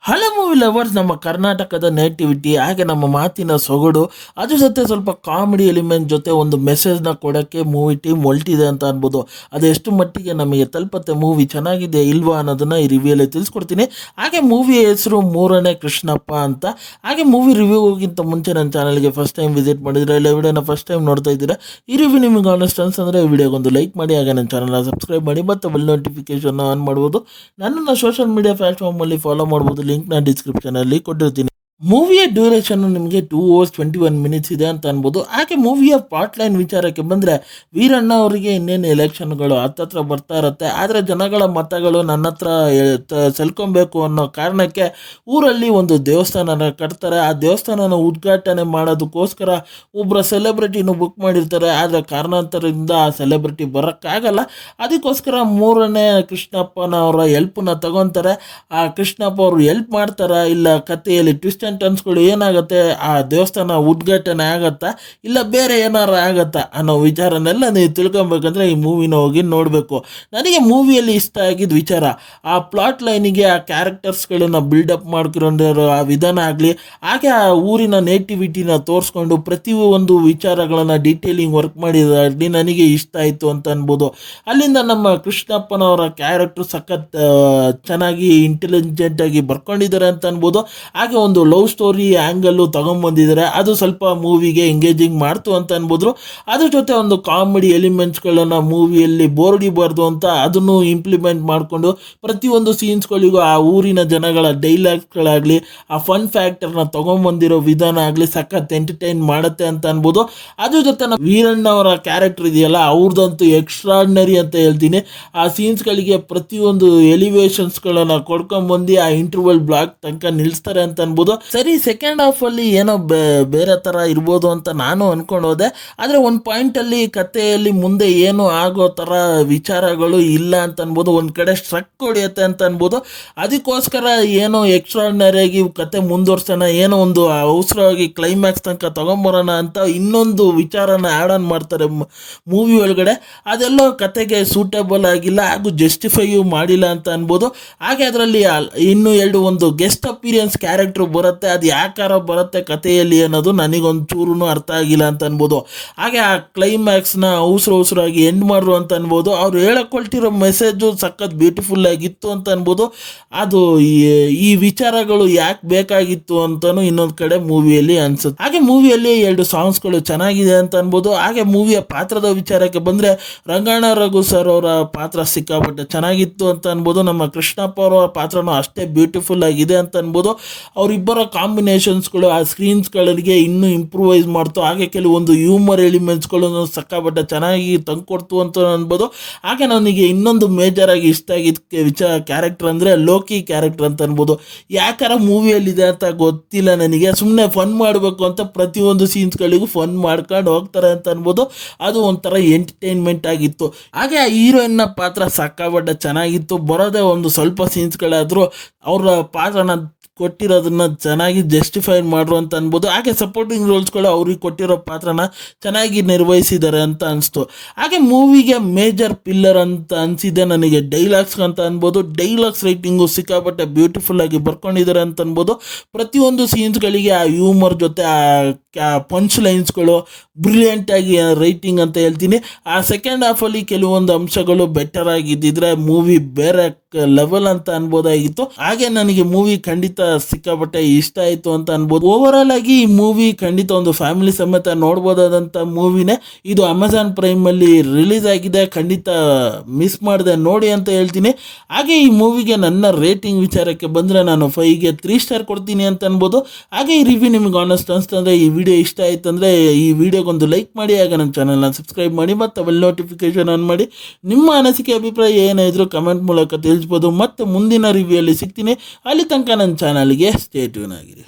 ಹಳೆ movie lovers ನಮ್ಮ ಕರ್ನಾಟಕದ ನೇಟಿವಿಟಿ ಹಾಗೆ ನಮ್ಮ ಮಾತಿನ ಸೊಗಡು ಅದ್ರ ಜೊತೆ ಸ್ವಲ್ಪ ಕಾಮಿಡಿ ಎಲಿಮೆಂಟ್ ಜೊತೆ ಒಂದು ಮೆಸೇಜ್ನ ಕೊಡೋಕ್ಕೆ ಮೂವಿ ಟೀಮ್ ಹೊಲ್ಟಿದೆ ಅಂತ ಅನ್ಬೋದು. ಅದು ಎಷ್ಟು ಮಟ್ಟಿಗೆ ನಮಗೆ ತಲುಪತ್ತೆ, ಮೂವಿ ಚೆನ್ನಾಗಿದೆ ಇಲ್ವಾ ಅನ್ನೋದನ್ನು ಈ ರಿವ್ಯೂಯಲ್ಲಿ ತಿಳಿಸ್ಕೊಡ್ತೀನಿ. ಹಾಗೆ ಮೂವಿ ಹೆಸರು ಮೂರನೇ ಕೃಷ್ಣಪ್ಪ ಅಂತ. ಹಾಗೆ ಮೂವಿ ರಿವ್ಯೂಗಿಂತ ಮುಂಚೆ ನನ್ನ ಚಾನಲ್ಗೆ ಫಸ್ಟ್ ಟೈಮ್ ವಿಸಿಟ್ ಮಾಡಿದರೆ ಇಲ್ಲ ವಿಡಿಯೋನ ಫಸ್ಟ್ ಟೈಮ್ ನೋಡ್ತಾ ಇದ್ದೀರಾ, ಈ ರಿವ್ಯೂ ನಿಮಗೆ ಆನೆಸ್ಟ್ ಅನ್ಸಂದರೆ ಈ ವಿಡಿಯೋಗೊಂದು ಲೈಕ್ ಮಾಡಿ, ಹಾಗೆ ನನ್ನ ಚಾನಲ್ನ ಸಬ್ಸ್ಕ್ರೈಬ್ ಮಾಡಿ ಮತ್ತು ಬೆಲ್ ನೋಟಿಫಿಕೇಶನ್ ಆನ್ ಮಾಡ್ಬೋದು. ನನ್ನನ್ನು ಸೋಷಿಯಲ್ ಮೀಡಿಯಾ ಪ್ಲಾಟ್ಫಾರ್ಮಲ್ಲಿ ಫಾಲೋ ಮಾಡ್ಬೋದು, ಲಿಂಕ್ನ ಡಿಸ್ಕ್ರಿಪ್ಷನಲ್ಲಿ ಕೊಟ್ಟಿರ್ತೀನಿ. ಮೂವಿಯ ಡ್ಯೂರೇಷನ್ ನಿಮಗೆ 2 hours 21 minutes ಇದೆ ಅಂತ ಅನ್ಬೋದು. ಹಾಗೆ ಮೂವಿಯ ಪಾರ್ಟ್ ಲೈನ್ ವಿಚಾರಕ್ಕೆ ಬಂದರೆ, ವೀರಣ್ಣ ಅವರಿಗೆ ಇನ್ನೇನು ಎಲೆಕ್ಷನ್ಗಳು ಹತ್ತತ್ರ ಬರ್ತಾ ಇರುತ್ತೆ. ಆದರೆ ಜನಗಳ ಮತಗಳು ನನ್ನ ಹತ್ರ ಸೆಲ್ಕೊಬೇಕು ಅನ್ನೋ ಕಾರಣಕ್ಕೆ ಊರಲ್ಲಿ ಒಂದು ದೇವಸ್ಥಾನನ ಕಟ್ತಾರೆ. ಆ ದೇವಸ್ಥಾನನ ಉದ್ಘಾಟನೆ ಮಾಡೋದಕ್ಕೋಸ್ಕರ ಒಬ್ಬರ ಸೆಲೆಬ್ರಿಟಿನೂ ಬುಕ್ ಮಾಡಿರ್ತಾರೆ. ಆದರೆ ಕಾರಣಾಂತರದಿಂದ ಆ ಸೆಲೆಬ್ರಿಟಿ ಬರೋಕ್ಕಾಗಲ್ಲ. ಅದಕ್ಕೋಸ್ಕರ ಮೂರನೇ ಕೃಷ್ಣಪ್ಪನವರ ಹೆಲ್ಪನ್ನ ತಗೊತಾರೆ. ಆ ಕೃಷ್ಣಪ್ಪ ಅವರು ಹೆಲ್ಪ್ ಮಾಡ್ತಾರಾ, ಇಲ್ಲ ಕಥೆಯಲ್ಲಿ ಟ್ವಿಸ್ಟ್ ಆ್ಯಂಡ್ ಟರ್ನ್ಸ್ಗಳು ಏನಾಗುತ್ತೆ, ಆ ದೇವಸ್ಥಾನ ಉದ್ಘಾಟನೆ ಆಗತ್ತಾ ಇಲ್ಲ ಬೇರೆ ಏನಾರು ಆಗತ್ತಾ ಅನ್ನೋ ವಿಚಾರನೆಲ್ಲ ನೀವು ತಿಳ್ಕೊಬೇಕಂದ್ರೆ ಈ ಮೂವಿನ ಹೋಗಿ ನೋಡಬೇಕು. ನನಗೆ ಮೂವಿಯಲ್ಲಿ ಇಷ್ಟ ಆಗಿದ್ದ ವಿಚಾರ, ಆ ಪ್ಲಾಟ್ ಲೈನಿಗೆ ಆ ಕ್ಯಾರೆಕ್ಟರ್ಸ್ಗಳನ್ನ ಬಿಲ್ಡಪ್ ಮಾಡ್ಕೊಂಡಿರೋ ಆ ವಿಧಾನ ಆಗಲಿ, ಹಾಗೆ ಆ ಊರಿನ ನೇಟಿವಿಟಿನ ತೋರಿಸ್ಕೊಂಡು ಪ್ರತಿಯೊಂದು ವಿಚಾರಗಳನ್ನು ಡೀಟೇಲಿಂಗ್ ವರ್ಕ್ ಮಾಡಿದಾಗಲಿ ನನಗೆ ಇಷ್ಟ ಆಯಿತು ಅಂತ ಅನ್ಬೋದು. ಅಲ್ಲಿಂದ ನಮ್ಮ ಕೃಷ್ಣಪ್ಪನವರ ಕ್ಯಾರೆಕ್ಟರ್ ಸಖತ್ ಚೆನ್ನಾಗಿ ಇಂಟೆಲಿಜೆಂಟಾಗಿ ಬರ್ಕೊಂಡಿದ್ದಾರೆ ಅಂತ ಅನ್ಬೋದು. ಹಾಗೆ ಒಂದು ಲವ್ ಸ್ಟೋರಿ ಆ್ಯಂಗಲ್ಲು ತೊಗೊಂಬಂದಿದ್ದಾರೆ, ಅದು ಸ್ವಲ್ಪ ಮೂವಿಗೆ ಎಂಗೇಜಿಂಗ್ ಮಾಡ್ತು ಅಂತ ಅನ್ಬೋದ್ರು. ಅದ್ರ ಜೊತೆ ಒಂದು ಕಾಮಿಡಿ ಎಲಿಮೆಂಟ್ಸ್ಗಳನ್ನು ಮೂವಿಯಲ್ಲಿ ಬೋರ್ಡಿಬಾರ್ದು ಅಂತ ಅದನ್ನು ಇಂಪ್ಲಿಮೆಂಟ್ ಮಾಡಿಕೊಂಡು ಪ್ರತಿಯೊಂದು ಸೀನ್ಸ್ಗಳಿಗೂ ಆ ಊರಿನ ಜನಗಳ ಡೈಲಾಗ್ಸ್ಗಳಾಗಲಿ ಆ ಫನ್ ಫ್ಯಾಕ್ಟರ್ನ ತೊಗೊಂಬಂದಿರೋ ವಿಧಾನ ಆಗಲಿ ಸಖತ್ ಎಂಟರ್ಟೈನ್ ಮಾಡುತ್ತೆ ಅಂತ ಅನ್ಬೋದು. ಅದ್ರ ಜೊತೆ ನಮ್ಮ ವೀರಣ್ಣವರ ಕ್ಯಾರೆಕ್ಟರ್ ಇದೆಯಲ್ಲ, ಅವ್ರದ್ದಂತೂ ಎಕ್ಸ್ಟ್ರಾರ್ಡಿನರಿ ಅಂತ ಹೇಳ್ತೀನಿ. ಆ ಸೀನ್ಸ್ಗಳಿಗೆ ಪ್ರತಿಯೊಂದು ಎಲಿವೇಶನ್ಸ್ಗಳನ್ನು ಕೊಡ್ಕೊಂಬಂದು ಆ ಇಂಟರ್ವಲ್ ಬ್ಲಾಕ್ ತನಕ ನಿಲ್ಲಿಸ್ತಾರೆ ಅಂತ ಅನ್ಬೋದು. ಸರಿ, ಸೆಕೆಂಡ್ ಹಾಫ್ ಅಲ್ಲಿ ಏನೋ ಬೇರೆ ತರ ಇರ್ಬೋದು ಅಂತ ನಾನು ಅನ್ಕೊಂಡು ಹೋದೆ. ಆದ್ರೆ ಒಂದು ಪಾಯಿಂಟ್ ಅಲ್ಲಿ ಕಥೆಯಲ್ಲಿ ಮುಂದೆ ಏನು ಆಗೋ ತರ ವಿಚಾರಗಳು ಇಲ್ಲ ಅಂತ ಅನ್ಬೋದು. ಒಂದ್ ಕಡೆ ಸ್ಟ್ರಕ್ ಹೊಡಿಯುತ್ತೆ ಅಂತ ಅನ್ಬೋದು. ಅದಕ್ಕೋಸ್ಕರ ಏನೋ ಎಕ್ಸ್ಟ್ರಾರ್ಡಿನರಿ ಆಗಿ ಕತೆ ಮುಂದುವರ್ಸೋಣ, ಏನೋ ಒಂದು ಅವಸರವಾಗಿ ಕ್ಲೈಮ್ಯಾಕ್ಸ್ ತನಕ ತಗೊಂಬರೋಣ ಅಂತ ಇನ್ನೊಂದು ವಿಚಾರನ ಆ್ಯಡ್ ಆನ್ ಮಾಡ್ತಾರೆ ಮೂವಿ ಒಳಗಡೆ. ಅದೆಲ್ಲೋ ಕತೆಗೆ ಸೂಟೇಬಲ್ ಆಗಿಲ್ಲ ಹಾಗೂ ಜಸ್ಟಿಫೈಯೂ ಮಾಡಿಲ್ಲ ಅಂತ ಅನ್ಬೋದು. ಹಾಗೆ ಅದರಲ್ಲಿ ಇನ್ನು ಒಂದು ಗೆಸ್ಟ್ ಅಪಿರಿಯನ್ಸ್ ಕ್ಯಾರೆಕ್ಟರ್ ಬರುತ್ತೆ, ಅದು ಯಾಕಾರ ಬರುತ್ತೆ ಕಥೆಯಲ್ಲಿ ಅನ್ನೋದು ನನಗೊಂದು ಚೂರು ಅರ್ಥ ಆಗಿಲ್ಲ ಅಂತ ಅನ್ಬೋದು. ಹಾಗೆ ಆ ಕ್ಲೈಮ್ಯಾಕ್ಸ್ನ ಅವಸರವಾಗಿ ಎಂಡ್ ಮಾಡ್ರು ಅಂತ ಅನ್ಬೋದು. ಅವ್ರು ಹೇಳಕೊಳ್ತಿರೋ ಮೆಸೇಜು ಸಖತ್ ಬ್ಯೂಟಿಫುಲ್ ಆಗಿತ್ತು ಅಂತ ಅನ್ಬೋದು. ಅದು ಈ ವಿಚಾರಗಳು ಯಾಕೆ ಬೇಕಾಗಿತ್ತು ಅಂತಲೂ ಇನ್ನೊಂದು ಕಡೆ ಮೂವಿಯಲ್ಲಿ ಅನ್ಸುತ್ತೆ. ಹಾಗೆ ಮೂವಿಯಲ್ಲಿ 2 ಸಾಂಗ್ಸ್ಗಳು ಚೆನ್ನಾಗಿದೆ ಅಂತ ಅನ್ಬೋದು. ಹಾಗೆ ಮೂವಿಯ ಪಾತ್ರದ ವಿಚಾರಕ್ಕೆ ಬಂದರೆ, ರಂಗಣ್ಣ ರಘು ಸರ್ ಅವರ ಪಾತ್ರ ಸಿಕ್ಕಾಪಟ್ಟೆ ಚೆನ್ನಾಗಿತ್ತು ಅಂತ ಅನ್ಬೋದು. ನಮ್ಮ ಕೃಷ್ಣಪ್ಪ ಅವರ ಪಾತ್ರನೂ ಅಷ್ಟೇ ಬ್ಯೂಟಿಫುಲ್ ಆಗಿದೆ ಅಂತ ಅನ್ಬೋದು. ಅವರಿಬ್ಬರ ಕಾಂಬಿನೇಷನ್ಸ್ಗಳು ಆ ಸ್ಕ್ರೀನ್ಸ್ಗಳಿಗೆ ಇನ್ನೂ ಇಂಪ್ರೂವೈಸ್ ಮಾಡ್ತು. ಹಾಗೆ ಕೆಲವೊಂದು ಹ್ಯೂಮರ್ ಎಲಿಮೆಂಟ್ಸ್ಗಳನ್ನು ಸಕ್ಕಾಪಟ್ಟೆ ಚೆನ್ನಾಗಿ ತಂದುಕೊಡ್ತು ಅಂತ ಅನ್ಬೋದು. ಹಾಗೆ ನನಗೆ ಇನ್ನೊಂದು ಮೇಜರ್ ಆಗಿ ಇಷ್ಟ ಆಗಿದ್ದ ಕ್ಯಾರೆಕ್ಟರ್ ಅಂದರೆ ಲೋಕಿ ಕ್ಯಾರೆಕ್ಟರ್ ಅಂತ ಅನ್ಬೋದು. ಯಾಕಾರ ಮೂವಿಯಲ್ಲಿದೆ ಅಂತ ಗೊತ್ತಿಲ್ಲ ನನಗೆ, ಸುಮ್ಮನೆ ಫನ್ ಮಾಡಬೇಕು ಅಂತ ಪ್ರತಿಯೊಂದು ಸೀನ್ಸ್ಗಳಿಗೂ ಫನ್ ಮಾಡ್ಕೊಂಡು ಹೋಗ್ತಾರೆ ಅಂತ ಅನ್ಬೋದು. ಅದು ಒಂಥರ ಎಂಟರ್ಟೈನ್ಮೆಂಟ್ ಆಗಿತ್ತು. ಹಾಗೆ ಆ ಹೀರೋಯಿನ್ನ ಪಾತ್ರ ಸಕ್ಕಾಪಟ್ಟೆ ಚೆನ್ನಾಗಿತ್ತು. ಬರೋದೇ ಒಂದು ಸ್ವಲ್ಪ ಸೀನ್ಸ್ಗಳಾದರೂ ಅವರ ಪಾತ್ರನ ಕೊಟ್ಟಿರೋದನ್ನ ಚೆನ್ನಾಗಿ ಜಸ್ಟಿಫೈ ಮಾಡ್ರು ಅಂತ ಅನ್ಬೋದು. ಹಾಗೆ ಸಪೋರ್ಟಿಂಗ್ ರೋಲ್ಸ್ಗಳು ಅವ್ರಿಗೆ ಕೊಟ್ಟಿರೋ ಪಾತ್ರನ ಚೆನ್ನಾಗಿ ನಿರ್ವಹಿಸಿದ್ದಾರೆ ಅಂತ ಅನಿಸ್ತು. ಹಾಗೆ ಮೂವಿಗೆ ಮೇಜರ್ ಪಿಲ್ಲರ್ ಅಂತ ಅನಿಸಿದೆ ನನಗೆ ಡೈಲಾಗ್ಸ್ ಅಂತ ಅನ್ಬೋದು. ಡೈಲಾಗ್ಸ್ ರೈಟಿಂಗು ಸಿಕ್ಕಾಪಟ್ಟೆ ಬ್ಯೂಟಿಫುಲ್ ಆಗಿ ಬರ್ಕೊಂಡಿದ್ದಾರೆ ಅಂತ ಅನ್ಬೋದು. ಪ್ರತಿಯೊಂದು ಸೀನ್ಸ್ಗಳಿಗೆ ಆ ಹ್ಯೂಮರ್ ಜೊತೆ ಆ ಪಂಚ್ ಲೈನ್ಸ್ಗಳು ಬ್ರಿಲಿಯಂಟಾಗಿ ರೈಟಿಂಗ್ ಅಂತ ಹೇಳ್ತೀನಿ. ಆ ಸೆಕೆಂಡ್ ಹಾಫಲ್ಲಿ ಕೆಲವೊಂದು ಅಂಶಗಳು ಬೆಟರ್ ಆಗಿದ್ದಿದ್ರೆ ಮೂವಿ ಬೇರೆ ಲೆವೆಲ್ ಅಂತ ಅನ್ಬೋದಾಗಿತ್ತು. ಹಾಗೆ ನನಗೆ ಮೂವಿ ಖಂಡಿತ ಸಿಕ್ಕಾಪಟ್ಟೆ ಇಷ್ಟ ಆಯಿತು ಅಂತ ಅನ್ಬೋದು. ಓವರಾಲ್ ಆಗಿ ಈ ಮೂವಿ ಖಂಡಿತ ಒಂದು ಫ್ಯಾಮಿಲಿ ಸಮೇತ ನೋಡ್ಬೋದಾದಂಥ ಮೂವಿನೇ. ಇದು ಅಮೆಝಾನ್ ಪ್ರೈಮಲ್ಲಿ ರಿಲೀಸ್ ಆಗಿದೆ, ಖಂಡಿತ ಮಿಸ್ ಮಾಡಿದೆ ನೋಡಿ ಅಂತ ಹೇಳ್ತೀನಿ. ಹಾಗೆ ಈ ಮೂವಿಗೆ ನನ್ನ ರೇಟಿಂಗ್ ವಿಚಾರಕ್ಕೆ ಬಂದರೆ ನಾನು 5ಗೆ 3 ಸ್ಟಾರ್ ಕೊಡ್ತೀನಿ ಅಂತ ಅನ್ಬೋದು. ಹಾಗೆ ಈ ರಿವ್ಯೂ ನಿಮ್ಗೆ ಆನೆಸ್ಟ್ ಅನಿಸ್ತಂದರೆ, ಈ ವಿಡಿಯೋ ಇಷ್ಟ ಆಯಿತು ಅಂದರೆ ಈ ವಿಡಿಯೋಗೊಂದು ಲೈಕ್ ಮಾಡಿ, ಹಾಗೆ ನನ್ನ ಚಾನಲ್ನ ಸಬ್ಸ್ಕ್ರೈಬ್ ಮಾಡಿ ಮತ್ತು ಬೆಲ್ ನೋಟಿಫಿಕೇಶನ್ ಆನ್ ಮಾಡಿ. ನಿಮ್ಮ ಅನಿಸಿಕೆ ಅಭಿಪ್ರಾಯ ಏನೇ ಇದ್ರೂ ಕಮೆಂಟ್ ಮೂಲಕ ತಿಳಿಸ್ಬೋದು. ಮತ್ತು ಮುಂದಿನ ರಿವ್ಯೂಯಲ್ಲಿ ಸಿಗ್ತೀನಿ. ಅಲ್ಲಿ ತನಕ ನನ್ನ ಚಾನಲ್ಗೆ ಸ್ಟೇ ಟ್ಯೂನ್ ಆಗಿರಿ.